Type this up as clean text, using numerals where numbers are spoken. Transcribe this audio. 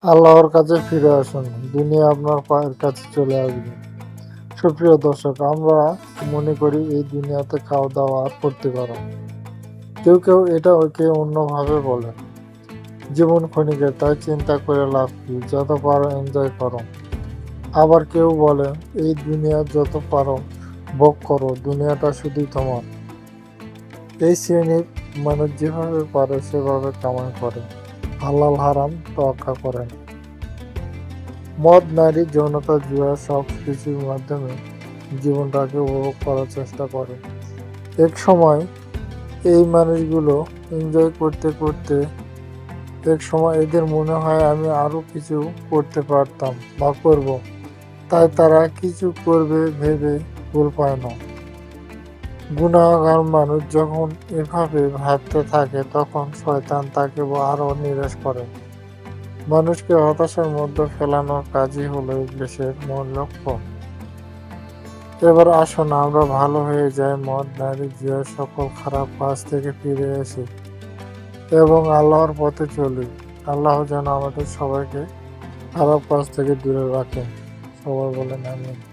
আল্লাহর কাছে ফিরে আসুন। দুনিয়া আপনার পায়ের কাছে চলে আসবে। সুপ্রিয় দর্শক, আমরা মনে করি এই দুনিয়াতে খাওয়া-দাওয়া আর করতে পারো। কেউ এটা ওকে অন্যভাবে বলে। জীবন ক্ষণিকের, তাই চিন্তা করে লাভ কি? যত পারো এনজয় করো। আবার কেউ বলে এই দুনিয়া যত পারো ভোগ করো, দুনিয়াটা শুধুই তোমার। এই শ্রেণীর মানুষ যেভাবে পারে সেভাবে কামাই করে। হালাল হারাম তোয়াক্কা করে না। মদ, নারী, যৌনতা, জুয়া সব কিছুর মাধ্যমে জীবনটাকে উপভোগ করার চেষ্টা করে। এক সময় এই মানুষগুলো এনজয় করতে করতে এক সময় এদের মনে হয় আমি আরো কিছু করতে পারতাম বা করব, তাই তারা কিছু করবে ভেবে ভুল পায় না। গুনাহগার মানুষ যখন এভাবে ভাবতে থাকে তখন শয়তান তাকে আরো নিরাশ করে। মানুষকে হতাশার মধ্যে ফেলানোর কাজই হলো ইবলীসের মূল লক্ষ্য। এবার আসুন আমরা ভালো হয়ে যাই, মদ, নারী, জুয়া সকল খারাপ কাজ থেকে ফিরে আসি এবং আল্লাহর পথে চলি। আল্লাহ যেন আমাদের সবাইকে খারাপ কাজ থেকে দূরে রাখেন। সবাই বলেন আমিন।